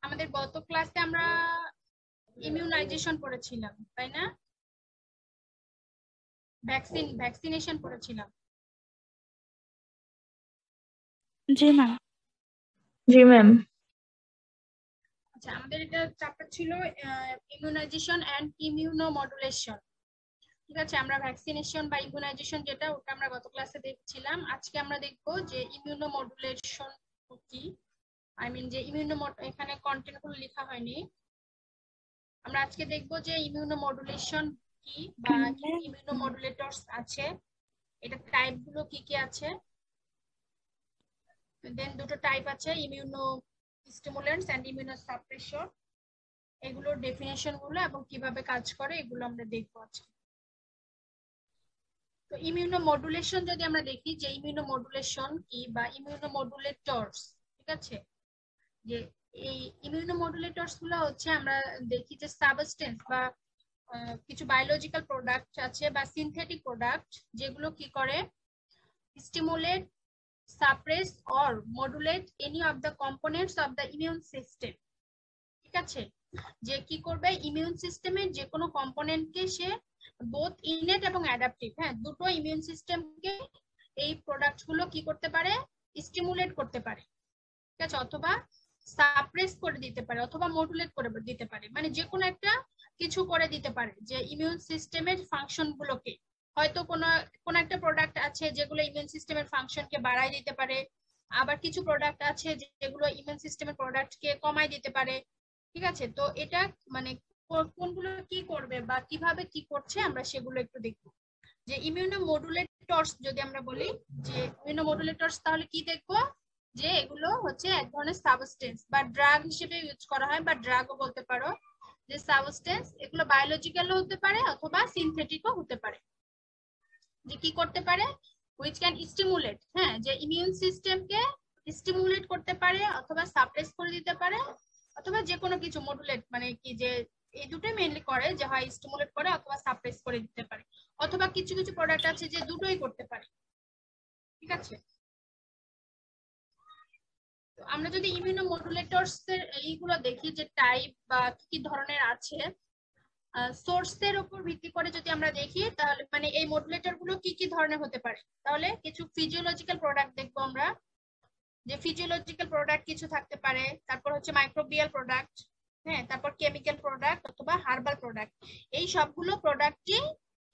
আমাদের গত ক্লাসে আমরা ইমিউনাইজেশন পড়েছিলাম, তাই না? ভ্যাকসিনেশন পড়েছিলাম। জি ম্যাম। জি ম্যাম। আচ্ছা, আমাদের এটা চ্যাপ্টার ছিল ইমিউনাইজেশন এন্ড ইমিউনোমডুলেশন। ঠিক আছে, আমরা ভ্যাকসিনেশন বা ইমিউনাইজেশন যেটা ওটা আমরা গত ক্লাসে দেখছিলাম। আজকে আমরা দেখব যে ইমিউনোমডুলেশন কি, যে এখানে কন্টেন্ট গুলো লেখা হয়নি। আমরা আজকে দেখব যে ইমিউনোমডুলেশন কি বা ইমিউনোমডুলেটরস আছে, এটা টাইপ গুলো কি কি আছে। দেন দুটো টাইপ আছে, ইমিউনো স্টিমুলেন্টস এন্ড ইমিউনোসাপ্রেসর। এগুলোর ডেফিনেশন গুলো এবং কিভাবে কাজ করে এগুলো আমরা দেখব আজকে। তো ইমিউনোমডুলেশন যদি আমরা দেখি যে ইমিউনোমডুলেশন কি বা ইমিউনোমডুলেটরস, ঠিক আছে, যে এই ইমিউনোমডুলেটরস গুলো হচ্ছে আমরা দেখি যে সাবস্টেন্স বা কিছু বায়োলজিক্যাল প্রোডাক্ট আছে বা সিনথেটিক প্রোডাক্ট যেগুলো কি করে stimulate, suppress or modulate any of the components of the immune system. ঠিক আছে, যে কি করবে ইমিউন সিস্টেমের যে কোনো কম্পোনেন্টকে সে বোথ ইনেট এবং অ্যাডাপটিভ, হ্যাঁ দুটো ইমিউন সিস্টেমকে এই প্রোডাক্ট গুলো কি করতে পারে, স্টিমুলেট করতে পারে। ঠিক আছে, অথবা সাপ্রেস করে দিতে পারে অথবা মডুলেট করে দিতে পারে, মানে যে কোনো একটা কিছু করে দিতে পারে যে ইমিউন সিস্টেমের ফাংশন গুলোকে। হয়তো কোনো একটা প্রোডাক্ট আছে যেগুলো ইমিউন সিস্টেমের ফাংশনকে বাড়ায় দিতে পারে, আবার কিছু প্রোডাক্ট আছে যেগুলো ইমিউন সিস্টেমের প্রোডাক্টকে কমায় দিতে পারে। ঠিক আছে, তো এটা মানে কোনগুলো কি করবে বা কিভাবে কি করছে আমরা সেগুলো একটু দেখব। যে ইমিউনোমডুলেটরস যদি আমরা বলি যে ইমিউনোমডুলেটরস, তাহলে কি দেখবো যে এগুলো হচ্ছে এক ধরনের সাবস্টেন্স বা ড্রাগ হিসেবে ইউজ করা হয়, বা ড্রাগও বলতে পারো। যে সাবস্টেন্স এগুলো বায়োলজিক্যালও হতে পারে অথবা সিনথেটিকও হতে পারে। যে কি করতে পারে, হুইচ ক্যান স্টিমুলেট, হ্যাঁ যে ইমিউন সিস্টেমকে স্টিমুলেট করতে পারে অথবা সাপ্রেস করে দিতে পারে, অথবা যে কোনো কিছু মডুলেট, মানে কি যে এই দুটোই মেইনলি করে, যে হয় স্টিমুলেট করে অথবা সাপ্রেস করে দিতে পারে, অথবা কিছু কিছু প্রোডাক্ট আছে যে দুটোই করতে পারে। ঠিক আছে, তো আমরা যদি ইমিউনোমডুলেটরস এর এইগুলো দেখি যে টাইপ বা কি ধরনের আছে, সোর্সের উপর ভিত্তি করে যদি আমরা দেখি তাহলে মানে এই মডুলেটর গুলো কি কি ধরনের হতে পারে, তাহলে কিছু ফিজিওলজিক্যাল প্রোডাক্ট দেখবো আমরা। যে ফিজিওলজিক্যাল প্রোডাক্ট কিছু থাকতে পারে, তারপর হচ্ছে মাইক্রোবিয়াল প্রোডাক্ট, হ্যাঁ তারপর কেমিক্যাল প্রোডাক্ট অথবা হার্বাল প্রোডাক্ট। এই সবগুলো প্রোডাক্টই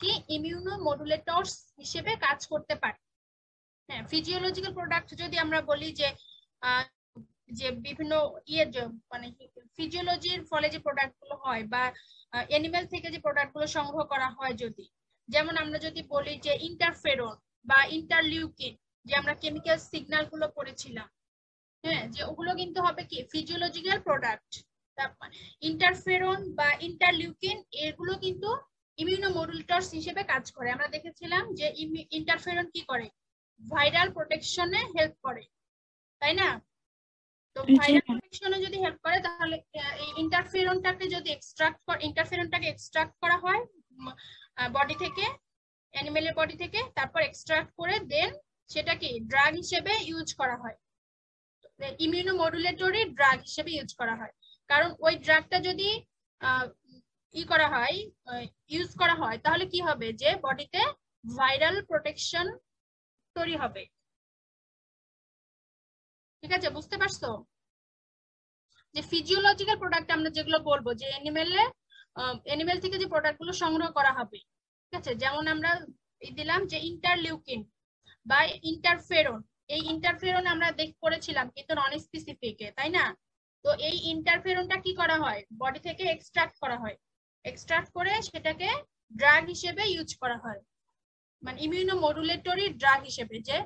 কি ইমিউনোমডুলেটরস হিসেবে কাজ করতে পারে। হ্যাঁ, ফিজিওলজিক্যাল প্রোডাক্ট যদি আমরা বলি যে যে বিভিন্ন মানে ফিজিওলজির ফলে যে প্রোডাক্ট গুলো হয় বা অ্যানিমেল থেকে যে প্রোডাক্ট গুলো সংগ্রহ করা হয়, যদি যেমন আমরা যদি বলি যে ইন্টারফেরন বা ইন্টারলিউকিন, যে আমরা কেমিক্যাল সিগন্যাল গুলো পড়েছিলাম, হ্যাঁ যে ওগুলো কিন্তু হবে কি ফিজিওলজিক্যাল প্রোডাক্ট। ইন্টারফেরন বা ইন্টারলিউকিন এগুলো কিন্তু ইমিউনোমডুলেটরস হিসেবে কাজ করে। আমরা দেখেছিলাম যে ইন্টারফেরন কি করে, ভাইরাল প্রোটেকশনে হেল্প করে, তাই না? তো ভাইরাল প্রোটেকশনে যদি হেল্প করে তাহলে এই ইন্টারফেরনটাকে এক্সট্রাক্ট করা হয় বডি থেকে, অ্যানিমেলের বডি থেকে, তারপর এক্সট্রাক্ট করে দেন সেটাকে ড্রাগ হিসেবে ইউজ করা হয়, ইমিউনোমডুলেটরি ড্রাগ হিসেবে ইউজ করা হয়। কারণ ওই ড্রাগটা যদি ইউজ করা হয় তাহলে কি হবে, যে বডিতে ভাইরাল প্রোটেকশন তৈরি হবে। ঠিক আছে, বুঝতে পারছো? যে ফিজিওলজিক্যাল প্রোডাক্ট আমরা যেগুলো বলবো যে অ্যানিমেল থেকে যে প্রোডাক্ট গুলো সংগ্রহ করা হবে, ঠিক আছে, যেমন আমরা দিলাম যে ইন্টারলিউকিন বা ইন্টারফেরন। এই ইন্টারফেরন আমরা পড়েছিলাম কিন্তু নন স্পেসিফিক, তাই না? তো এই ইন্টারফেরনটা কি করা হয়, বডি থেকে এক্সট্রাক্ট করা হয়, এক্সট্রাক্ট করে সেটাকে ড্রাগ হিসেবে ইউজ করা হয়, মানে ইমিউনোমডুলেটরি ড্রাগ হিসেবে, যে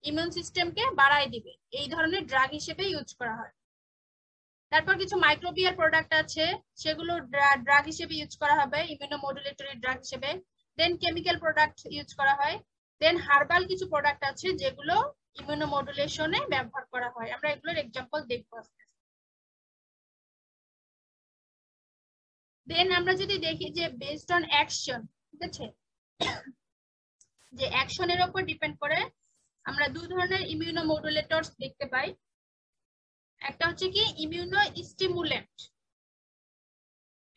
ইমিউন সিস্টেমকে বাড়ায় দিবে, এই ধরনের ড্রাগ হিসেবে ইউজ করা হয়। তারপর কিছু মাইক্রোবিয়াল প্রোডাক্ট আছে, সেগুলো ড্রাগ হিসেবে ইউজ করা হবে, ইমিউনোমডুলেটরি ড্রাগ হিসেবে। দেন কেমিক্যাল প্রোডাক্ট ইউজ করা হয়। দেন হার্বাল কিছু প্রোডাক্ট আছে যেগুলো ইমিউনোমডুলেশনে ব্যবহার করা হয়। আমরা এগুলোর এক্সাম্পল দেখবো আজকে। দেন আমরা যদি দেখি যে বেসড অন অ্যাকশন, ঠিক আছে, যে অ্যাকশনের উপর ডিপেন্ড করে আমরা দুই ধরনের ইমিউনোমডুলেটরস দেখতে পাই। একটা হচ্ছে কি ইমিউনো স্টিমুলেন্ট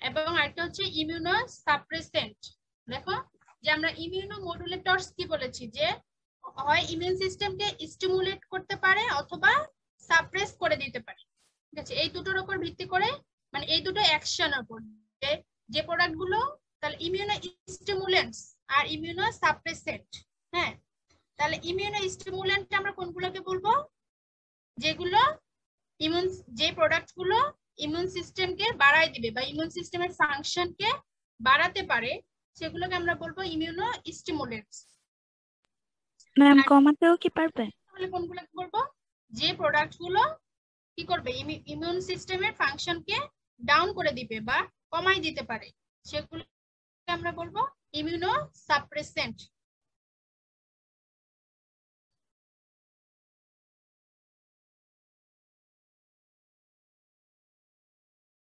এবং একটা হচ্ছে ইমিউনো সাপ্রেসেন্ট। দেখো যে আমরা ইমিউনো মডুলেটরস কি বলেছি যে হয় ইমিউন সিস্টেমকে স্টিমুলেট করতে পারে অথবা সাপ্রেস করে দিতে পারে। ঠিক আছে, এই দুটোর উপর ভিত্তি করে মানে এই দুটো অ্যাকশনের উপর যে প্রোডাক্ট গুলো তাহলে ইমিউনো স্টিমুলেন্টস আর ইমিউনো সাপ্রেসেন্ট। হ্যাঁ, তাহলে ইমিউনো স্টিমুলেন্ট আমরা কোনগুলোকে বলবো? যেগুলো ইমিউন যে প্রোডাক্ট গুলো ইমিউন সিস্টেমকে বাড়ায় দিবে বা ইমিউন সিস্টেমের ফাংশনকে বাড়াতে পারে সেগুলোকে আমরা বলবো ইমিউনো স্টিমুলেন্টস। ম্যাম কমাতেও কি পারবে? তাহলে কোনগুলোকে বলবো? যে প্রোডাক্ট গুলো কি করবে ইমিউন সিস্টেমের ফাংশনকে ডাউন করে দিবে বা কমাই দিতে পারে সেগুলোকে আমরা বলবো ইমিউনো সাপ্রেসেন্ট।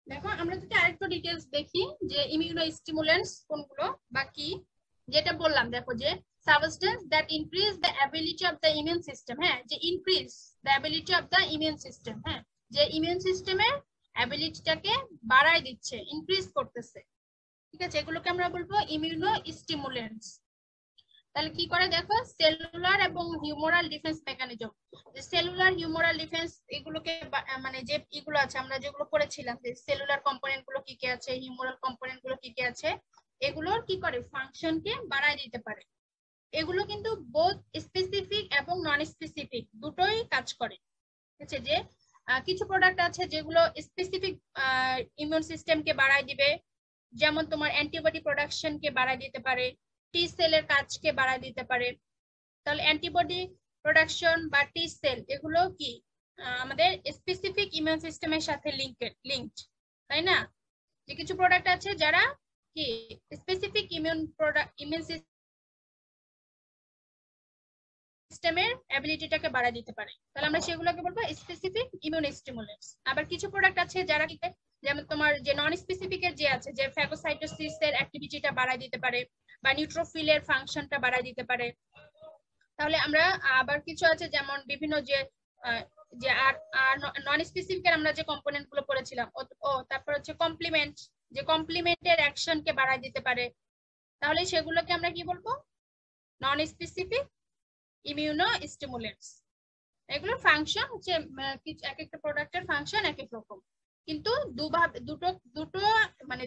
দেখো আমরা যদি আরেকটু ডিটেইলস দেখি যে ইমিউনো স্টিমুলেন্টস কোনগুলো বা কি, যেটা বললাম দেখো যে substance that increase the ability of the immune system. হ্যাঁ, যে increase the ability of the immune system. হ্যাঁ, যে ইমিউন সিস্টেমের অ্যাবিলিটিটাকে বাড়ায় দিচ্ছে, ইনক্রিজ করতেছে। ঠিক আছে, এগুলোকে আমরা বলবো ইমিউনো স্টিমুলেন্টস। তাহলে কি করে দেখো সেলুলার এবং হিউমোরাল ডিফেন্স মেকানিজম। যে সেলুলার হিউমোরাল ডিফেন্স এগুলোকে মানে যে এগুলো আছে আমরা যেগুলো পড়েছিলাম যে সেলুলার কম্পোনেন্ট গুলো কি কি আছে, হিউমোরাল কম্পোনেন্ট গুলো কি কি আছে, এগুলোর কি করে ফাংশনকে বাড়ায় দিতে পারে। এগুলো কিন্তু বোথ স্পেসিফিক এবং নন স্পেসিফিক দুটোই কাজ করে। ঠিক আছে, যে কিছু প্রোডাক্ট আছে যেগুলো স্পেসিফিক ইমিউন সিস্টেমকে বাড়ায় দিবে, যেমন তোমার অ্যান্টিবডি প্রোডাকশনকে বাড়ায় দিতে পারে, টি সেলের কাজকে বাড়ায় দিতে পারে। তাহলে অ্যান্টিবডি প্রোডাকশন বা টি সেল এগুলো কি আমাদের স্পেসিফিক ইমিউন সিস্টেমের সাথে লিঙ্কড, তাই না? যে কিছু প্রোডাক্ট আছে যারা কি স্পেসিফিক ইমিউন সিস্টেমের অ্যাবিলিটিটাকে বাড়ায় দিতে পারে, তাহলে আমরা সেগুলোকে বলবো স্পেসিফিক ইমিউন স্টিমুলেন্টস। আবার কিছু প্রোডাক্ট আছে যারা কি যেমন তোমার যে নন স্পেসিফিক এর যে আছে যে ফ্যাগোসাইটোসিস এর অ্যাক্টিভিটিটা বাড়ায় দিতে পারে বা নিউট্রোফিলের ফাংশনটা বাড়ায় দিতে পারে। তাহলে আমরা আবার কিছু আছে যেমন বিভিন্ন যে যে আর নন স্পেসিফিক এর আমরা যে কম্পোনেন্ট গুলো পড়েছিলাম ও তারপর হচ্ছে কমপ্লিমেন্ট, যে কমপ্লিমেন্টের অ্যাকশনকে বাড়ায় দিতে পারে। তাহলে সেগুলোকে আমরা কি বলবো? Non specific immuno stimulants. এগুলোর ফাংশন হচ্ছে এক একটা প্রোডাক্টের ফাংশন এক এক রকম, কিন্তু দুটো মানে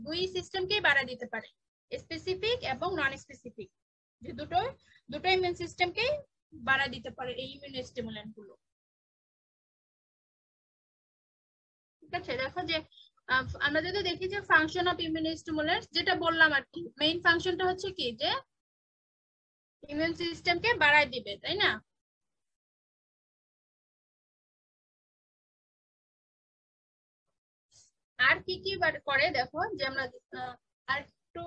দুই সিস্টেমকেই বাড়ায় দিতে পারে, স্পেসিফিক এবং নন স্পেসিফিক, যে দুটো ইমিউন সিস্টেমকেই বাড়ায় দিতে পারে এই ইমিউনো স্টিমুলেন্ট গুলো। ঠিক আছে, দেখো যে আমরা যদি দেখি যে ফাংশন অফ ইমিউনো স্টিমুলেন্টস যেটা বললাম আর কি, মেইন ফাংশনটা হচ্ছে কি যে ইমিউন সিস্টেমকে বাড়ায় দিবে, তাই না? আর কি কি করে দেখো যে আমরা আরেকটু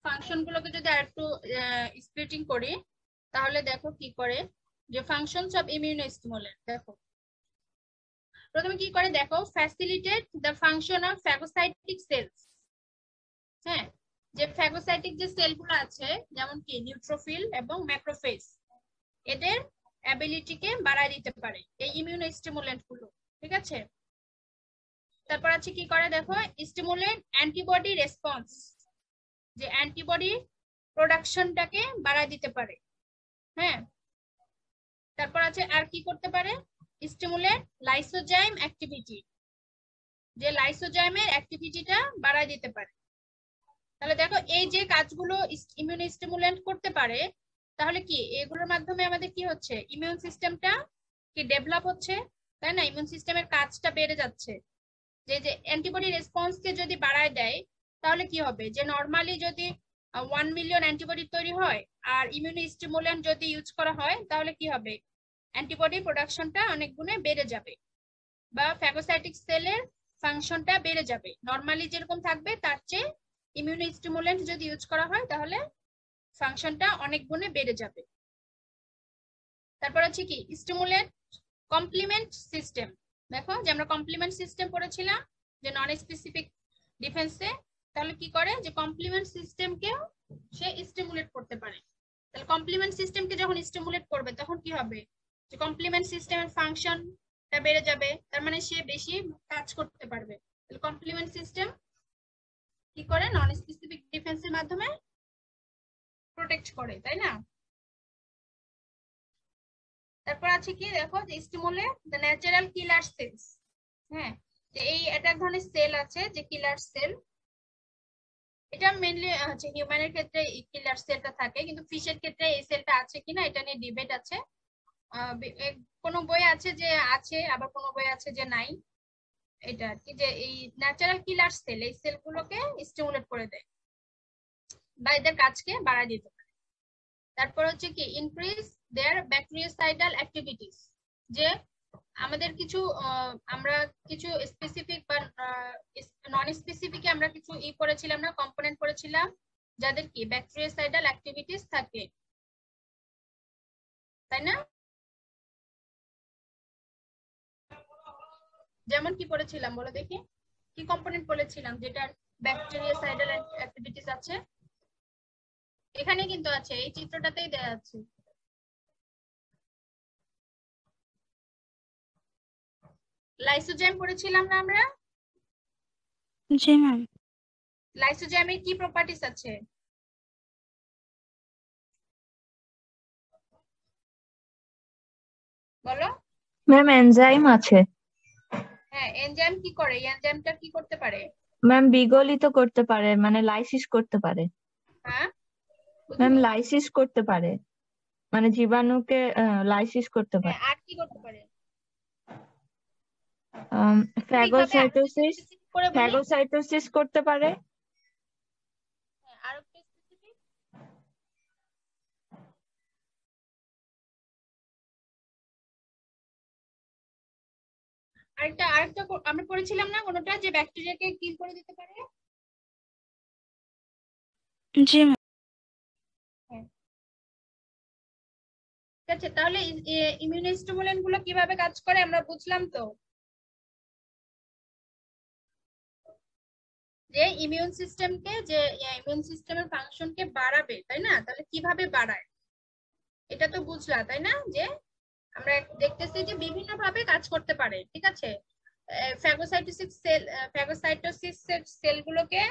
ফাংশন গুলোকে যদি আরেকটু স্প্লিটিং করি তাহলে দেখো কি করে যে ফাংশনস অফ ইমিউনো স্টিমুলেন্ট। দেখো প্রথমে কি করে দেখো facilitate the function of phagocytic cells. হ্যাঁ, যে ফ্যাগোসাইটিক যে সেলগুলো আছে যেমন কি নিউট্রোফিল এবং ম্যাক্রোফেজ, এদের অ্যাবিলিটিকে বাড়ায় দিতে পারে এই ইমিউনো স্টিমুলেন্ট গুলো। ঠিক আছে, তারপর আছে কি করে দেখো স্টিমুলেট অ্যান্টিবডি রেসপন্স, যে অ্যান্টিবডি প্রোডাকশনটাকে বাড়ায় দিতে পারে। হ্যাঁ, তারপর আছে আর কি করতে পারে স্টিমুলেট লাইসোজাইম অ্যাক্টিভিটি, যে লাইসোজাইমের অ্যাক্টিভিটিটা বাড়ায় দিতে পারে। তাহলে দেখো এই যে কাজগুলো ইমিউন স্টিমুলেন্ট করতে পারে, তাহলে কি এগুলোর মাধ্যমে আমাদের কি হচ্ছে ইমিউন সিস্টেমটা কি ডেভেলপ হচ্ছে, তাই না? ইমিউন সিস্টেমের কাজটা বেড়ে যাচ্ছে। যে যে অ্যান্টিবডি রেসপন্সকে যদি বাড়ায় দেয় তাহলে কি হবে যে নরমালি যদি 1 মিলিয়ন অ্যান্টিবডি তৈরি হয় আর ইমিউনো স্টিমুলেন্ট যদি ইউজ করা হয় তাহলে কি হবে অ্যান্টিবডি প্রোডাকশনটা অনেক গুণে বেড়ে যাবে বা ফ্যাগোসাইটিক সেলের ফাংশনটা বেড়ে যাবে। নরমালি যেরকম থাকবে তার চেয়ে ইমিউনো স্টিমুলেন্ট যদি ইউজ করা হয় তাহলে ফাংশনটা অনেক গুণে বেড়ে যাবে। তারপর আছে কি স্টিমুলেন্ট কমপ্লিমেন্ট সিস্টেম। দেখো যে আমরা কমপ্লিমেন্ট সিস্টেম পড়েছিলাম যে নন স্পেসিফিক ডিফেন্সে, তাহলে কি করে যে কমপ্লিমেন্ট সিস্টেমকেও সে স্টিমুলেট করতে পারে। তাহলে কমপ্লিমেন্ট সিস্টেমকে যখন স্টিমুলেট করবে তখন কি হবে যে কমপ্লিমেন্ট সিস্টেমের ফাংশন বেড়ে যাবে, তার মানে সে বেশি কাজ করতে পারবে। কমপ্লিমেন্ট সিস্টেম কি করে, নন স্পেসিফিক ডিফেন্সের মাধ্যমে প্রোটেক্ট করে, তাই না? তারপর আছে কি দেখো, যে stimulate the natural killer cells. হ্যাঁ, যে এই এটা এক ধরনের সেল আছে যে কিলার সেল, এটা মেইনলি হচ্ছে হিউম্যানের ক্ষেত্রে কিলার সেলটা থাকে, কিন্তু ফিশের ক্ষেত্রে এই সেলটা আছে কিনা এটা নিয়ে ডিবেট আছে। কোনো বই আছে যে আছে, আবার কোনো বই আছে যে নাই। এটা আর কি, যে এই ন্যাচারাল কিলার সেল, এই সেলগুলোকে স্টিমুলেট করে দেয় বা এদের কাজকে বাড়ায় দিতে পারে। তারপর হচ্ছে কি ইনক্রিজ দেয়ার ব্যাকটেরিয়াসাইডাল অ্যাক্টিভিটিস, যে আমাদের কিছু আমরা কিছু স্পেসিফিক বা নন স্পেসিফিকে আমরা কিছু করেছিলাম না, কম্পোনেন্ট করেছিলাম যাদের কি ব্যাকটেরিয়াসাইডাল অ্যাক্টিভিটিস থাকে, তাই না? যেমন কি পড়েছিলাম বলো দেখি, কি কম্পোনেন্ট বলেছিলাম যেটার ব্যাকটেরিয়াসাইডাল অ্যাক্টিভিটিস আছে? এখানে কিন্তু আছে, এই চিত্রটাতেই দেয়া আছে। লাইসোজেম পড়েছিলাম না আমরা? জি ম্যাম। লাইসোজেমের কি প্রপার্টিস আছে? বলো। ম্যাম এনজাইম আছে। হ্যাঁ, এনজাইম কি করে, এনজাইমটা কি করতে পারে? ম্যাম বিগলিত করতে পারে, মানে লাইসিস করতে পারে। হ্যাঁ, ম্যাম লাইসিস করতে পারে, মানে জীবাণুকে লাইসিস করতে হ্যাঁ, পারে। আর কি করতে পারে? ফ্যাগোসাইটোসিস, স্পেসিফিক করে বলি। ফ্যাগোসাইটোসিস করতে পারে। হ্যাঁ, আর একটু স্পেসিফিক। আরেকটা আমরা পড়েছিলাম না কোনটা, যে ব্যাকটেরিয়াকে কিল করে দিতে পারে? জি ম্যাম। হ্যাঁ, ঠিক আছে। তাহলে ইমিউনোস্টিমুলেন্ট গুলো কিভাবে কাজ করে আমরা বুঝলাম তো, যে ইমিউন সিস্টেমকে, যে ইমিউন সিস্টেমের ফাংশনকে বাড়াবে, তাই না? তাহলে কিভাবে বাড়ায় এটা তো বুঝলা, তাই না? যে আমরা দেখতেছি যে বিভিন্ন ভাবে কাজ করতে পারে, ঠিক আছে। ফ্যাগোসাইটোসিস সেলগুলোকে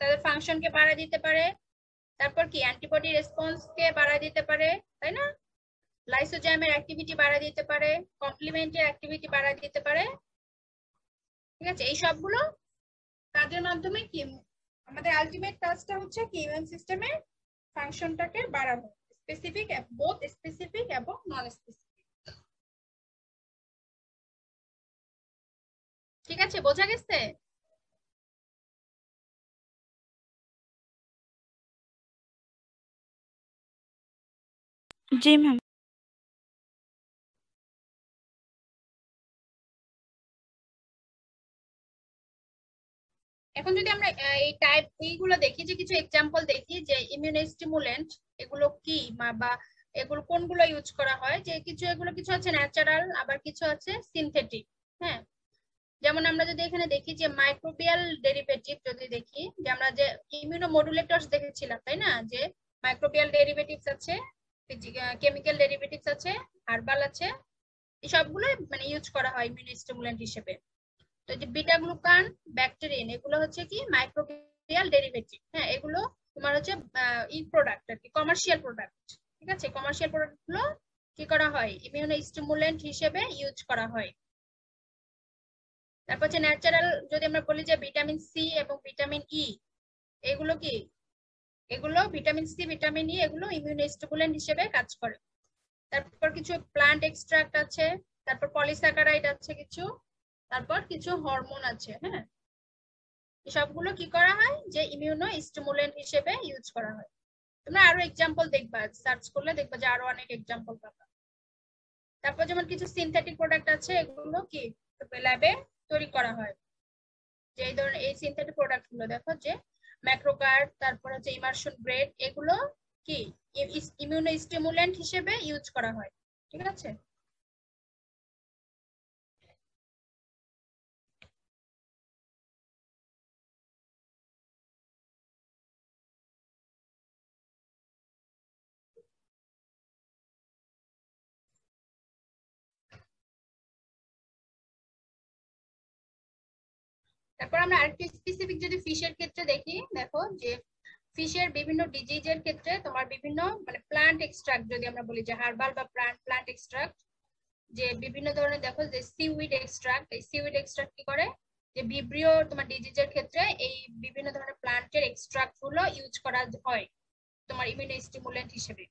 তাদের ফাংশনকে বাড়ায় দিতে পারে। তারপর কি অ্যান্টিবডি রেসপন্সকে বাড়ায় দিতে পারে, তাই না? লাইসোজাইমের অ্যাক্টিভিটি বাড়ায় দিতে পারে, কমপ্লিমেন্টের অ্যাক্টিভিটি বাড়ায় দিতে পারে, ঠিক আছে। এই সবগুলো কাজের মাধ্যমে কি আমাদের আলটিমেট কাজটা হচ্ছে কি ইমিউন সিস্টেমের ফাংশনটাকে বাড়ানো, স্পেসিফিক, বোথ স্পেসিফিক এবং নন স্পেসিফিক। ঠিক আছে, বোঝা গেছে? জি ম্যাম। এখন যদি আমরা এই টাইপ এইগুলো দেখি, যে কিছু এক্সাম্পল দেখি যে ইমিউনোস্টিমুলেন্ট এগুলো কি বা এগুলো কোনগুলো ইউজ করা হয়, যে কিছু এগুলো কিছু আছে ন্যাচারাল, আবার কিছু আছে সিনথেটিক। হ্যাঁ, যেমন আমরা যদি এখানে দেখি যে মাইক্রোবিয়াল ডেরিভেটিভ, যদি দেখি যে আমরা যে ইমিউনোমডুলেটরস দেখেছিলাম, তাই না? যে মাইক্রোবিয়াল ডেরিভেটিভস আছে, কেমিক্যাল ডেরিভেটিভস আছে, হার্বাল আছে, এই সবগুলো মানে ইউজ করা হয় ইমিউনোস্টিমুলেন্ট হিসেবে। তো যে বিটা গ্লুকান, ব্যাকটেরিয়ান, এগুলো হচ্ছে কি মাইক্রোবিয়াল ডেরিভেটিভ। হ্যাঁ, এগুলো তোমার হচ্ছে প্রোডাক্ট আর কি, কমার্শিয়াল প্রোডাক্ট, ঠিক আছে। কমার্শিয়াল প্রোডাক্ট গুলো কি করা হয়, ইমিউনোস্টিমুলেন্ট হিসেবে ইউজ করা হয়। তারপর হচ্ছে ন্যাচারাল, যদি আমরা বলি যে ভিটামিন সি এবং ভিটামিন ই, এগুলো কি, এগুলো ভিটামিন সি ভিটামিন ই এগুলো ইমিউনোস্টিমুলেন্ট হিসেবে কাজ করে। তারপর কিছু প্লান্ট এক্সট্রাক্ট আছে, তারপর পলিস্যাকারাইড আছে কিছু, তারপর কিছু হরমোন আছে। হ্যাঁ, সবগুলো কি করা হয়, যে ইমিউনো স্টিমুলেন্ট হিসেবে ইউজ করা হয়। তোমরা আরো এক্সাম্পল দেখবা, সার্চ করলে দেখবা যে আরো অনেক এক্সাম্পল পাবা। তারপর যেমন কিছু সিনথেটিক প্রোডাক্ট আছে, এগুলো কি ল্যাবে তৈরি করা হয়। যে এই ধরনের এই সিনথেটিক প্রোডাক্ট গুলো দেখো, যে ম্যাক্রোকার্ড, তারপর হচ্ছে ইমার্শন ব্রেড, এগুলো কি ইমিউনো স্টিমুলেন্ট হিসেবে ইউজ করা হয়, ঠিক আছে। তারপর আমরা আরেকটু স্পেসিফিক যদি ফিশের ক্ষেত্রে দেখি, দেখো যে ফিশের বিভিন্ন ডিজিজের ক্ষেত্রে তোমার বিভিন্ন মানে প্লান্ট এক্সট্রাক্ট, যদি আমরা বলি যে হার্বাল বা প্লান্ট এক্সট্রাক্ট, যে বিভিন্ন ধরনের দেখো যে সিউইড এক্সট্রাক্ট, এই সিউইড এক্সট্রাক্ট কি করে যে ভিব্রিও তোমার ডিজিজের ক্ষেত্রে এই বিভিন্ন ধরনের প্লান্টের এক্সট্রাক্ট গুলো ইউজ করা হয় তোমার ইমিউনো স্টিমুলেন্ট হিসেবে।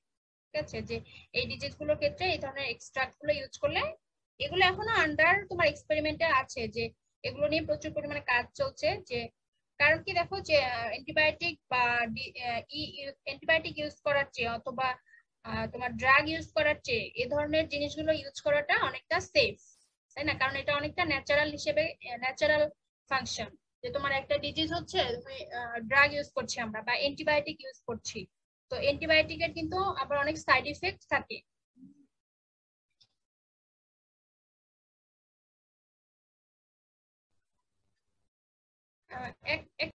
ঠিক আছে, যে এই ডিজিজ গুলোর ক্ষেত্রে এই ধরনের এক্সট্রাক্ট গুলো ইউজ করলে, এগুলো এখনো আন্ডার তোমার এক্সপেরিমেন্টে আছে, যে এগুলো নিয়ে প্রচুর পরিমাণে কাজ চলছে। যে কারণ কি দেখো যে অ্যান্টিবায়োটিক বা অ্যান্টিবায়োটিক ইউজ করার চেয়ে অথবা তোমার ড্রাগ ইউজ করার চেয়ে এ ধরনের জিনিসগুলো ইউজ করাটা অনেকটা সেফ, তাই না? কারণ এটা অনেকটা ন্যাচারাল হিসেবে, ন্যাচারাল ফাংশন, যে তোমার একটা ডিজিজ হচ্ছে তুমি ড্রাগ ইউজ করছি আমরা বা অ্যান্টিবায়োটিক ইউজ করছি, তো অ্যান্টিবায়োটিকের কিন্তু আবার অনেক সাইড ইফেক্ট থাকে। এক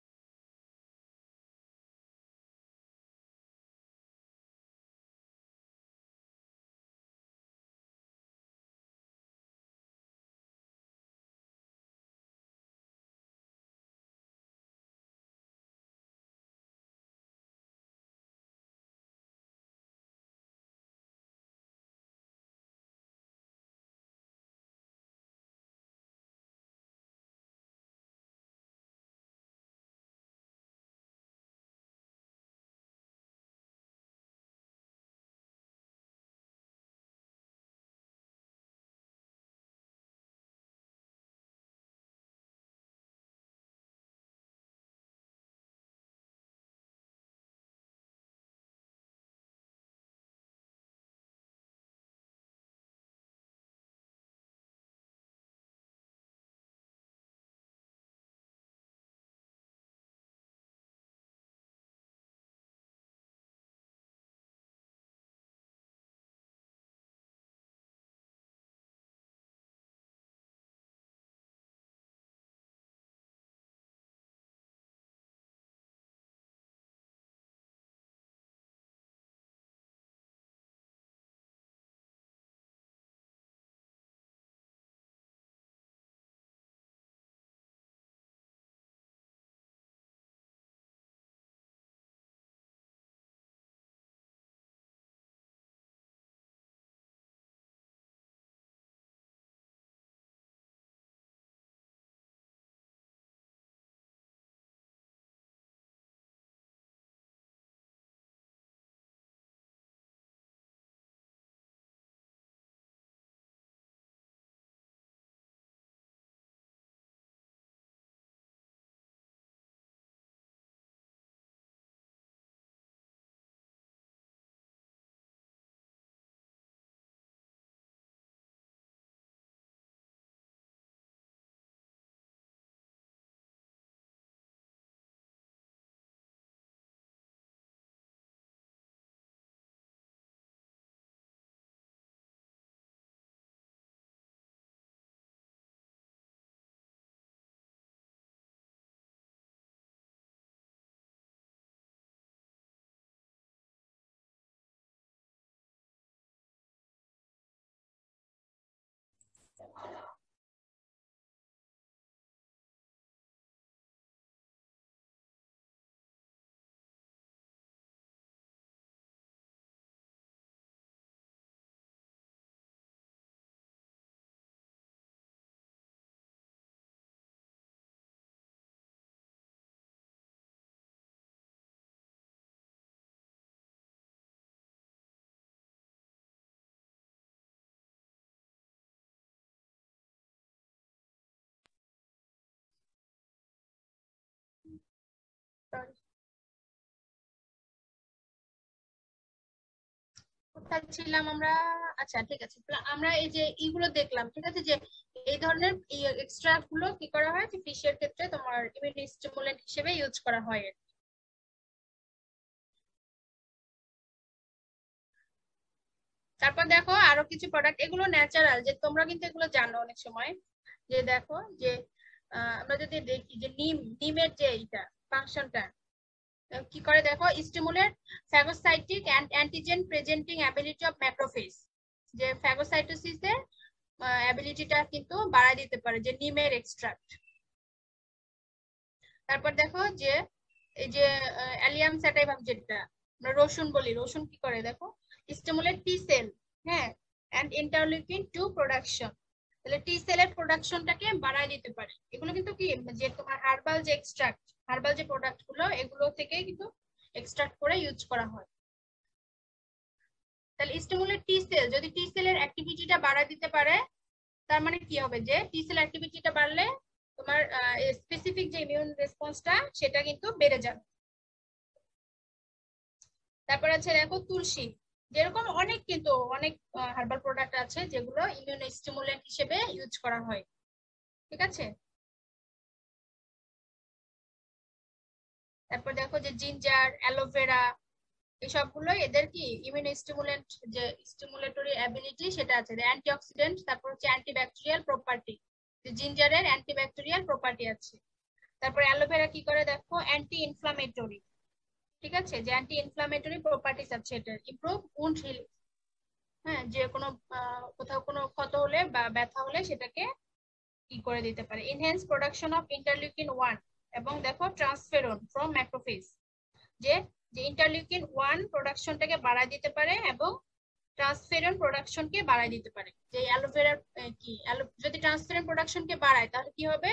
কোথায় ছিলাম আমরা? আচ্ছা ঠিক আছে, তো আমরা এই যে এইগুলো দেখলাম, ঠিক আছে, যে এই ধরনের এক্সট্রাক্ট গুলো কি করা হয় যে ফিশের ক্ষেত্রে তোমার ইমিউনি স্টিমুলেন্ট হিসেবে ইউজ করা হয়। তারপর দেখো আরো কিছু প্রোডাক্ট, এগুলো ন্যাচারাল, যে তোমরা কিন্তু এগুলো জানো অনেক সময়, যে দেখো যে আমরা যদি দেখি যে নিমের যে এইটা ফাংশনটা কি করে, দেখো stimulate phagocytic and antigen presenting ability of macrophage, যে ফ্যাগোসাইটোসিসের অ্যাবিলিটিটা কিন্তু বাড়ায় দিতে পারে যে নিমের এক্সট্রাক্ট। তারপর দেখো যে এই যে অ্যালিয়াম স্যাটাইভাম যেটা আমরা রসুন বলি, রসুন কি করে দেখো, স্টিমুলেট টি সেল, হ্যাঁ, এন্ড ইন্টারলিউকিন 2 প্রোডাকশন। তাহলে টি সেলের প্রোডাকশনটাকে বাড়ায় দিতে পারে। এগুলো কিন্তু কি যে তোমার হার্বাল যে এক্সট্রাক্ট, হার্বাল যে প্রোডাক্ট গুলো, এগুলো থেকে কিন্তু এক্সট্রাক্ট করে ইউজ করা হয়। তাহলে স্টিমুলেট টি সেল, যদি টি সেলের অ্যাক্টিভিটিটা বাড়ায় দিতে পারে, তার মানে কি হবে যে টি সেল অ্যাক্টিভিটিটা বাড়লে তোমার স্পেসিফিক যে ইমিউন রেসপন্সটা সেটা কিন্তু বেড়ে যাবে। তারপর আছে দেখো তুলসী, যেরকম অনেক কিন্তু অনেক হার্বাল প্রোডাক্ট আছে যেগুলো ইমিউন স্টিমুলেন্ট হিসেবে ইউজ করা হয়, ঠিক আছে। তারপর দেখো যে জিঞ্জার, অ্যালোভেরা, এই সবগুলো এদের কি ইমিউন স্টিমুলেন্ট যে স্টিমুলেটরি অ্যাবিলিটি সেটা আছে, অ্যান্টিঅক্সিডেন্ট, তারপর হচ্ছে অ্যান্টিব্যাকটেরিয়াল প্রপার্টি, যে জিঞ্জারের অ্যান্টিব্যাকটেরিয়াল প্রপার্টি আছে। তারপর অ্যালোভেরা কি করে দেখো, অ্যান্টি ইনফ্লামেটরি, ঠিক আছে, যে অ্যান্টি ইনফ্লামেটরি প্রপার্টিস আছে এটার, ইমপ্রুভ উন্ড হিলিং, হ্যাঁ, যে কোনো কোথাও কোনো ক্ষত হলে বা ব্যথা হলে সেটাকে কি করে দিতে পারে। এনহ্যান্স প্রোডাকশন অফ ইন্টারলিউকিন 1 এবং দেখো ট্রান্সফেরন ফ্রম ম্যাক্রোফেজ, যে যে ইন্টারলিউকিন 1 প্রোডাকশনটাকে বাড়ায় দিতে পারে এবং ট্রান্সফেরন প্রোডাকশনকে বাড়ায় দিতে পারে। যে অ্যালোভেরা কি যদি ট্রান্সফেরন প্রোডাকশনকে বাড়ায় তাহলে কি হবে,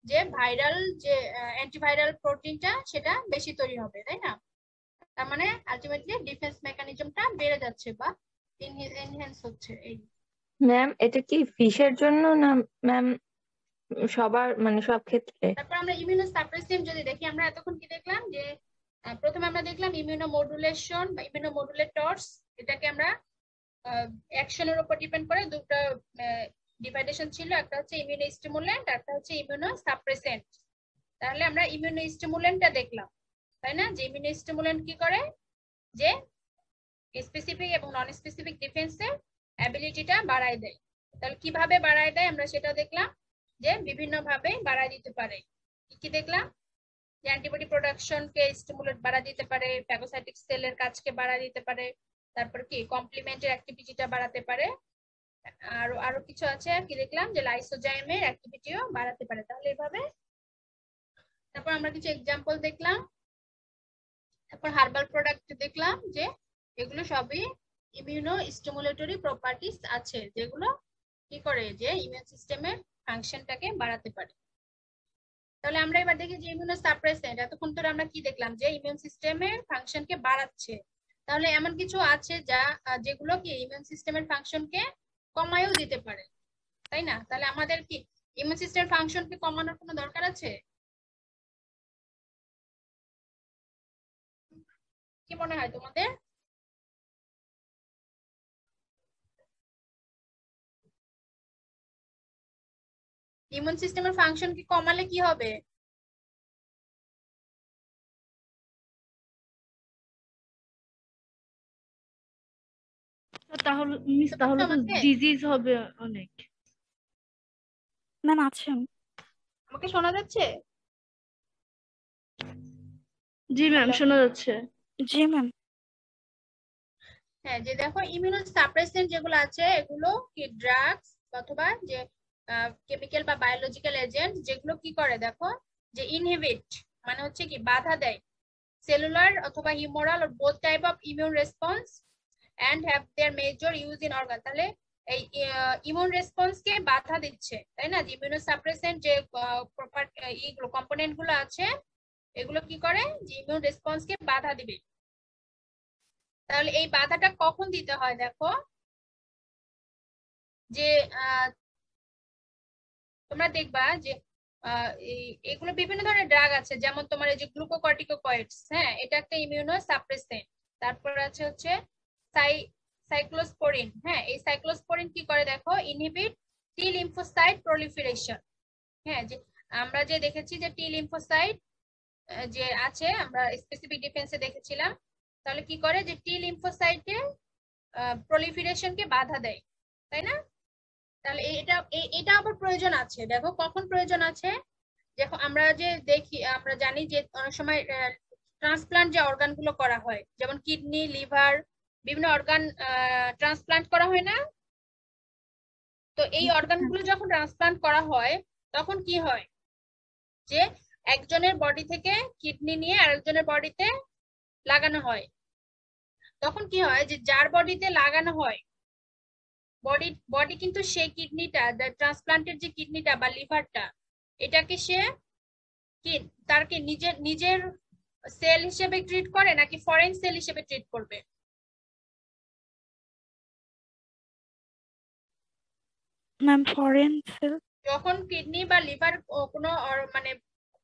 যে ভাইরাল যে অ্যান্টিভাইরাল প্রোটিনটা সেটা বেশি তৈরি হবে, তাই না। তার মানে আলটিমেটলি ডিফেন্স মেকানিজমটা বেড়ে যাচ্ছে বা এনহ্যান্স হচ্ছে। এই ম্যাম এটা কি ফিশের জন্য না ম্যাম সবার মানে সব ক্ষেত্রে? তারপর আমরা ইমিউনো সাপ্রেসেন্ট যদি দেখি, আমরা এতক্ষণ কি দেখলাম যে প্রথমে আমরা দেখলাম ইমিউনো মডুলেশন বা ইমিউনো মডুলেটরস, এটাকে আমরা অ্যাকশনের উপর ডিপেন্ড করে দুটো ডিভাইডেশন ছিল, একটা হচ্ছে ইমিউনো স্টিমুলেন্ট আর একটা হচ্ছে ইমিউনো সাপ্রেসেন্ট। তাহলে আমরা ইমিউনো স্টিমুলেন্টটা দেখলাম, তাই না, যে ইমিউনো স্টিমুলেন্ট কি করে, যে স্পেসিফিক এবং নন স্পেসিফিক ডিফেন্সের অ্যাবিলিটিটা বাড়ায় দেয়। তাহলে কিভাবে বাড়ায় দেয় আমরা সেটা দেখলাম, যে বিভিন্ন ভাবে বাড়ায় দিতে পারে। কি দেখলাম, যে অ্যান্টিবডি প্রোডাকশনকে স্টিমুলেট বাড়ায় দিতে পারে, ফ্যাগোসাইটিক সেলের কাজকে বাড়ায় দিতে পারে, তারপর কি কমপ্লিমেন্টের অ্যাক্টিভিটিটা বাড়াতে পারে, আরো আরো কিছু আছে কি দেখলাম, যে লাইসোজাইমের অ্যাক্টিভিটিও বাড়াতে পারে। তাহলে এইভাবে তারপর আমরা কিছু এক্সাম্পল দেখলাম, তারপর হার্বাল প্রোডাক্ট দেখলাম যে এগুলো সবই ইমিউনো স্টিমুলেটরি প্রপার্টিস আছে, যেগুলো কি করে যে ইমিউন সিস্টেমের ফাংশনটাকে বাড়াতে পারে। তাহলে আমরা এবার দেখি যে ইমিউনো সাপ্রেসেন্ট, এতক্ষণ ধরে আমরা কি দেখলাম, যে ইমিউন সিস্টেমের ফাংশনকে বাড়াচ্ছে। তাহলে এমন কিছু আছে যা যেগুলো কি ইমিউন সিস্টেমের ফাংশনকে কমায়ও দিতে পারে, তাই না। তাহলে আমাদের কি ইমিউন সিস্টেম ফাংশনকে কমানোর কোনো দরকার আছে? কি মনে হয় তোমাদের? ইমিউন সিস্টেমের ফাংশন কি কমালে কি হবে? তাহলে মিস তাহলে তো আমাকে ডিজিজ হবে অনেক। ম্যাম আছেন? আমাকে শোনা যাচ্ছে? জি ম্যাম শোনা যাচ্ছে। জি ম্যাম। হ্যাঁ, যে দেখো ইমিউনো সাপ্রেসেন্ট যেগুলো আছে এগুলো কি ড্রাগস অথবা যে কেমিক্যাল বা বায়োলজিক্যাল এজেন্ট, যেগুলো কি করে দেখো, যে ইনহিবিট মানে হচ্ছে কি বাধা দেয় সেলুলার অথবা humoral or both type of immune response and have their major use in organ. তাহলে এই ইমিউন রেসপন্স কে বাধা দিচ্ছে, তাই না। যে ইমিউনো সাপ্রেসেন্ট যে প্রপার এইগুলো কম্পোনেন্ট গুলো আছে এগুলো কি করে, যে ইমিউন রেসপন্স কে বাধা দিবে। তাহলে এই বাধাটা কখন দিতে হয় দেখো, যে তোমরা দেখবা যে এগুলো বিভিন্ন ধরনের ড্রাগ আছে, যেমন তোমার এই যে গ্লুকোকর্টিকোকয়েডস, হ্যাঁ, এটা একটা ইমিউনো সাপ্রেসেন্ট। তারপর আছে হচ্ছে সাইক্লোস্পোরিন, হ্যাঁ, এই সাইক্লোস্পোরিন কি করে দেখো, ইনহিবিট টি লিম্ফোসাইট প্রলিফারেশন, হ্যাঁ, যে আমরা যে দেখেছি যে টি লিম্ফোসাইট যে আছে আমরা স্পেসিফিক ডিফেন্সে দেখেছিলাম, তাহলে কি করে যে টি লিম্ফোসাইটের প্রলিফারেশনকে বাধা দেয়, তাই না। তাহলে এটা আবার প্রয়োজন আছে, দেখো কখন প্রয়োজন আছে, দেখো আমরা যে দেখি আমরা জানি যে অনেক সময় ট্রান্সপ্লান্ট যে অর্গান গুলো করা হয়, যেমন কিডনি, লিভার, বিভিন্ন অর্গান ট্রান্সপ্লান্ট করা হয় না। তো এই অর্গান গুলো যখন ট্রান্সপ্লান্ট করা হয় তখন কি হয়, যে একজনের বডি থেকে কিডনি নিয়ে আরেকজনের বডিতে লাগানো হয়, তখন কি হয় যে যার বডিতে লাগানো হয় বডি বডি কিন্তু সেই কিডনিটা, ট্রান্সপ্লান্টের যে কিডনিটা বা লিভারটা, এটাকে সে কি তার কি নিজের নিজের সেল হিসেবে ট্রিট করে নাকি ফরেন সেল হিসেবে ট্রিট করবে? Ma'am foreign cell. যখন কিডনি বা লিভার কোনো মানে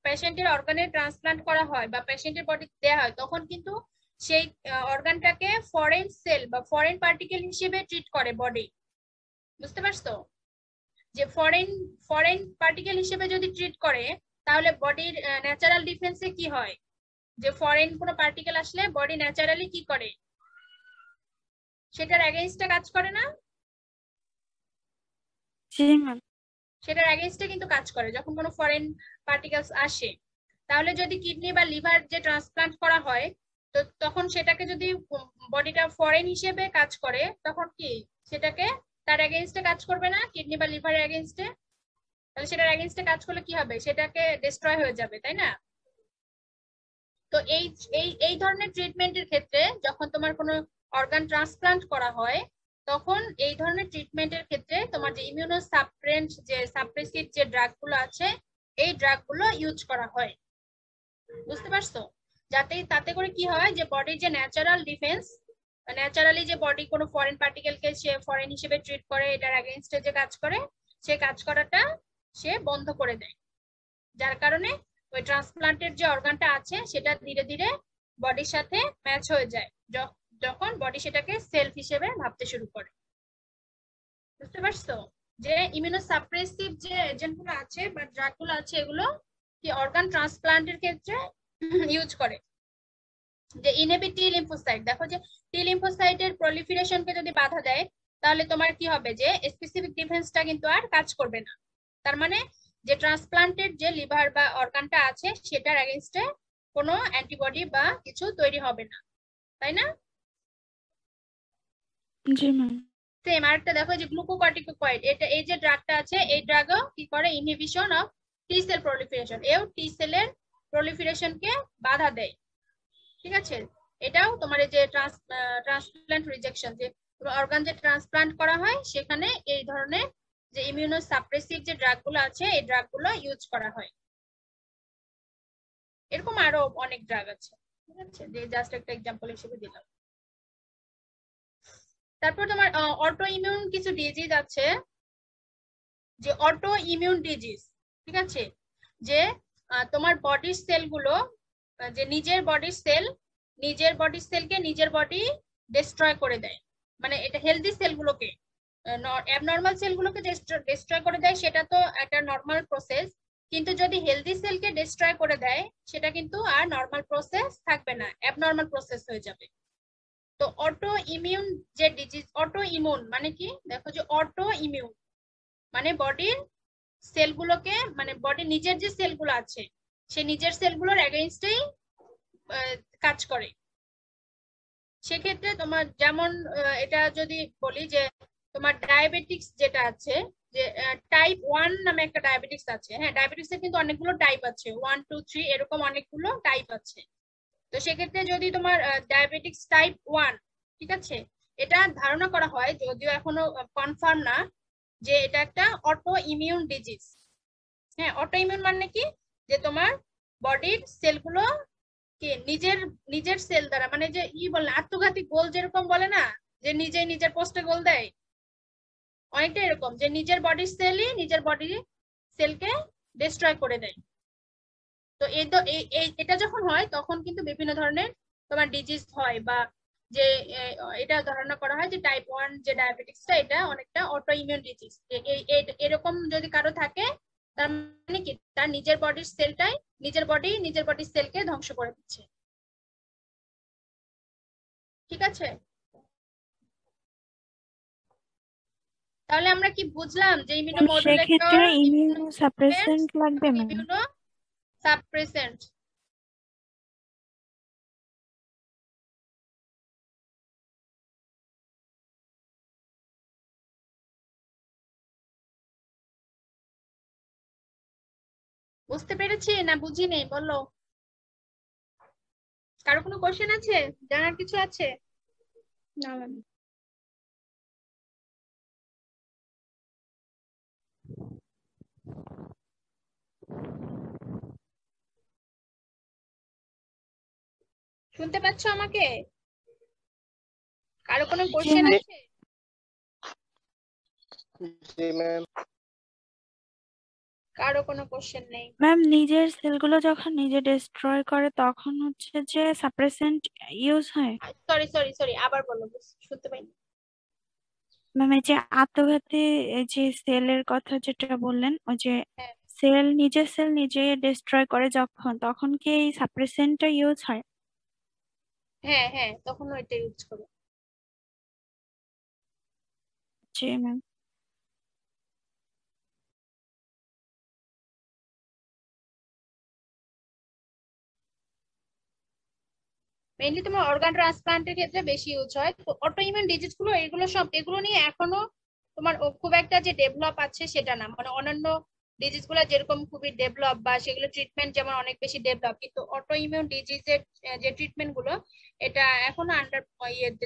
পেশেন্টের অর্গানে ট্রান্সপ্লান্ট করা হয় বা পেশেন্টের বডি দেওয়া হয়, তখন কিন্তু সেই অর্গানটাকে ফরেন সেল বা ফরেন পার্টিকেল হিসেবে ট্রিট করে বডি। বুঝতে পারছো? যে ফরেন ফরেন পার্টিকেল হিসেবে যদি ট্রিট করে, তাহলে বডির ন্যাচারাল ডিফেন্সে কি হয়, যে ফরেন কোনো পার্টিকেল আসলে বডি ন্যাচারালি কি করে, সেটার এগেইনস্টে কাজ করে না? জি ম্যাম। সেটার এগেইনস্টে কিন্তু কাজ করে যখন কোনো ফরেন পার্টিকেলস আসে। তাহলে যদি কিডনি বা লিভার যে ট্রান্সপ্লান্ট করা হয়, তো তখন সেটাকে যদি বডিটা ফরেন হিসেবে কাজ করে, তখন কি সেটাকে তার এগেইনস্টে কাজ করবে না, কিডনি বা লিভারের এগেইনস্টে? তাহলে সেটার এগেইনস্টে কাজ করলে কি হবে, সেটাকে ডিস্ট্রয় হয়ে যাবে, তাই না? তো এই এই এই ধরনের ট্রিটমেন্টের ক্ষেত্রে যখন তোমার কোনো অর্গান ট্রান্সপ্লান্ট করা হয়, তখন এই ধরনের ট্রিটমেন্টের ক্ষেত্রে তোমার যে ইমিউনো সাপ্রেন্ট যে সাপ্রেসিভ যে ড্রাগগুলো আছে, এই ড্রাগগুলো ইউজ করা হয়। বুঝতে পারছো? যাতে তাতে করে কি হয় যে বডির যে ন্যাচারাল ডিফেন্স, ন্যাচারালি যে বডি কোনো ফরেন পার্টিকেলকে সে ফরেন হিসেবে ট্রিট করে, এটার এগেইনস্টে যে কাজ করে, সে কাজ করাটা সে বন্ধ করে দেয়। যার কারণে ওই ট্রান্সপ্লান্টের যে অর্গানটা আছে সেটা ধীরে ধীরে বডির সাথে ম্যাচ হয়ে যায়, যখন বডি সেটাকে সেলফ হিসেবে ভাবতে শুরু করে। বুঝতে পারছো? যে ইমিউনোসাপ্রেসিভ যে এজেন্টগুলো আছে বা ড্রাগগুলো আছে, এগুলো কি অর্গান ট্রান্সপ্লান্টের ক্ষেত্রে ইউজ করে। যে ইনহিবিট টি লিম্ফোসাইট, দেখো যে টি লিম্ফোসাইটের প্রলিফারেশনকে যদি বাধা দেয়, তাহলে তোমার কি হবে যে স্পেসিফিক ডিফেন্সটা কিন্তু আর কাজ করবে না। তার মানে যে ট্রান্সপ্লান্টেড যে লিভার বা অর্গানটা আছে, সেটার এগেইনস্টে কোনো অ্যান্টিবডি বা কিছু তৈরি হবে না, তাই না? জি ম্যাম। সেম আরেকটা দেখো যে গ্লুকোকর্টিকয়েড, এটা এই যে ড্রাগটা আছে, এই ড্রাগও কি করে inhibition of T sell proliferation, এও টি সেলের প্রলিফারেশনকে বাধা দেয়। ঠিক আছে? এটাও তোমার এই যে ট্রান্সপ্লান্ট রিজেকশন, যে অর্গান যে ট্রান্সপ্লান্ট করা হয় সেখানে এই ধরনের যে ইমিউনো সাপ্রেসিভ যে ড্রাগগুলো আছে, এই ড্রাগগুলো ইউজ করা হয়। এরকম আরো অনেক ড্রাগ আছে, ঠিক আছে, যে জাস্ট একটা এক্সাম্পল হিসেবে দিলাম। তারপর তোমার অটো ইমিউন কিছু ডিজিজ আছে, যে অটো ইমিউন ডিজিজ, ঠিক আছে, যে তোমার বডির সেলগুলো, যে নিজের বডির সেলকে নিজের বডি ডিস্ট্রয় করে দেয়। মানে এটা হেলদি সেলগুলোকে, অ্যাবনর্মাল সেলগুলোকে ডিস্ট্রয় করে দেয়, সেটা তো একটা নর্মাল প্রসেস। কিন্তু যদি হেলদি সেলকে ডিস্ট্রয় করে দেয়, সেটা কিন্তু আর নর্মাল প্রসেস থাকবে না, অ্যাবনর্মাল প্রসেস হয়ে যাবে। তো অটো ইমিউন যে ডিজিজ, অটো ইমিউন মানে কি, দেখো যে অটো ইমিউন মানে বডির সেলগুলোকে, মানে বডি নিজের যে সেলগুলো আছে, সে নিজের সেলগুলোর এগেইনস্টেই কাজ করে। সেক্ষেত্রে তোমার যেমন এটা যদি বলি যে তোমার ডায়াবেটিক্স যেটা আছে, যে টাইপ 1 নামে একটা ডায়াবেটিক্স আছে। হ্যাঁ, ডায়াবেটিক্স এর কিন্তু অনেকগুলো টাইপ আছে, 1 2 3 এরকম অনেকগুলো টাইপ আছে। তো সেক্ষেত্রে যদি তোমার ডায়াবেটিক্স টাইপ 1, ঠিক আছে, এটা ধারণা করা হয়, যদিও এখনো কনফার্ম না, যে এটা একটা অটো ইমিউন ডিজিজ। হ্যাঁ, অটো ইমিউন মানে কি, যে তোমার বডির সেলগুলো কি নিজের নিজের সেল দ্বারা, মানে যে বলে আত্মঘাতী গোল যেরকম বলে না, যে নিজে নিজের পোস্টে গোল দেয়, অনেকটা এরকম, যে নিজের বডির সেলই নিজের বডি সেলকে ডিস্ট্রয় করে দেয়। তো এই তো এটা যখন হয়, তখন কিন্তু বিভিন্ন ধরনের তোমার ডিজিজ হয়, বা যে এটা ধারণা করা হয় যে টাইপ 1 যে ডায়াবেটিক্সটা, এটা অনেকটা অটো ইমিউন ডিজিজ। এরকম যদি কারো থাকে, তার মানে কি তার নিজের বডির সেলটাই নিজের বডির সেলকে ধ্বংস করে দিচ্ছে। ঠিক আছে? তাহলে আমরা কি বুঝলাম যে সেক্ষেত্রে ইমিউনোমডুলেটর, ইমিউনো সাপ্রেসেন্ট লাগবে ম্যাম। Immuno suppressant. বুঝতে পেরেছি না বুঝিনি বলো? কারো কোনো কোশ্চেন আছে, জানার কিছু আছে? না ম্যাম। শুনতে পাচ্ছ আমাকে? কারো কোনো জি কোশ্চেন ম্যাম। আছে? জি ম্যাম। কারো কোনো কোশ্চেন নেই? ম্যাম নিজের সেলগুলো যখন নিজে ডিস্ট্রয় করে তখন হচ্ছে যে সাপ্রেসেন্ট ইউজ হয়। সরি সরি সরি, আবার বলো, শুনতে পাইনি। ম্যাম এই যে আত্মঘাতী এই যে সেলের কথা যেটা বললেন, ওই যে হ্যাঁ সেল নিজে ডিস্ট্রয় করে যখন, তখন কি এই সাপ্রেসেন্টটা ইউজ হয়? হ্যাঁ হ্যাঁ, তখন ওইটা ইউজ করো। জি ম্যাম। মেইনলি তোমার অর্গান ট্রান্সপ্লান্টের ক্ষেত্রে বেশি ইউজ হয়। তো অটো ইমিউন ডিজিজ গুলো এগুলো সব, এগুলো নিয়ে এখনো তোমার খুব একটা যে ডেভেলপ আছে সেটা না, মানে অন্যান্য ডিজিজ গুলো যেরকম খুবই ডেভেলপ বা সেগুলো ট্রিটমেন্ট যেমন অনেক বেশি ডেভেলপ, কিন্তু অটো ইমিউন ডিজিজের যে ট্রিটমেন্ট গুলো এটা এখনো আন্ডার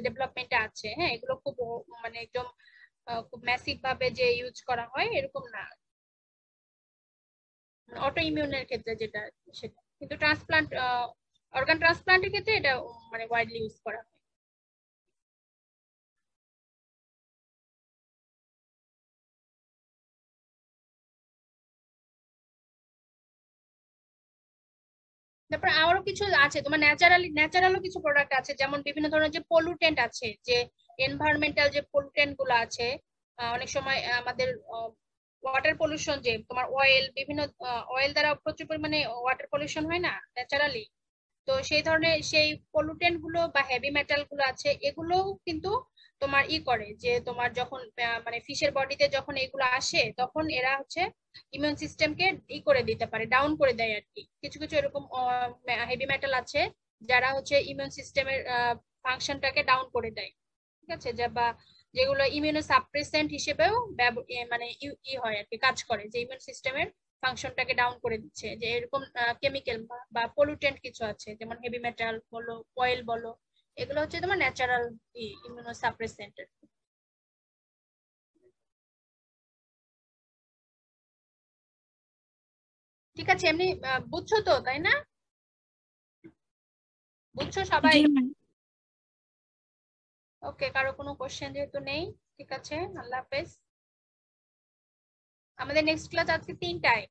ডেভেলপমেন্টে আছে। হ্যাঁ, এগুলো খুব মানে একদম খুব ম্যাসিভ ভাবে যে ইউজ করা হয় এরকম না, অটো ইমিউনের ক্ষেত্রে যেটা সেটা। কিন্তু ট্রান্সপ্লান্ট, অর্গান ট্রান্সপ্লান্টের ক্ষেত্রে এটা মানে ওয়াইডলি ইউজ করা হয়। তারপর আরো কিছু আছে তোমার ন্যাচারালও কিছু প্রোডাক্ট আছে, যেমন বিভিন্ন ধরনের যে পলুটেন্ট আছে, যে এনভায়রনমেন্টাল যে পলুটেন্ট গুলো আছে। অনেক সময় আমাদের ওয়াটার পলিউশন, যে তোমার অয়েল, বিভিন্ন অয়েল দ্বারা প্রচুর পরিমাণে ওয়াটার পলিউশন হয় না ন্যাচারালি। তো সেই ধরনের সেই পলুটেন্ট গুলো বা হেভি মেটাল গুলো আছে, এগুলো কিন্তু তোমার করে যে তোমার যখন মানে ফিশের বডিতে যখন এগুলো আসে তখন এরা হচ্ছে ইমিউন সিস্টেমকে করে দিতে পারে, ডাউন করে দেয় আর কি। কিছু কিছু এরকম হেভি মেটাল আছে যারা হচ্ছে ইমিউন সিস্টেমের ফাংশনটাকে ডাউন করে দেয়। ঠিক আছে, যা বা যেগুলো ইমিউনো সাপ্রেসেন্ট হিসেবেও মানে হয় আর কি, কাজ করে, যে ইমিউন সিস্টেমের ফাংশনটাকে ডাউন করে দিচ্ছে। যে এরকম কেমিক্যাল বা পলুটেন্ট কিছু আছে, যেমন হেভি মেটাল বলো, অয়েল বলো, এগুলো হচ্ছে তোমার ন্যাচারাল ইমিউনো সাপ্রেসেন্ট। ঠিক আছে, এমনি বুঝছো তো, তাই না? বুঝছো সবাই? জি ম্যাম। ওকে, কারো কোনো কোশ্চেন যেহেতু নেই, ঠিক আছে, আল্লাহ হাফেজ। আমাদের নেক্সট ক্লাস আজকে 3টায়।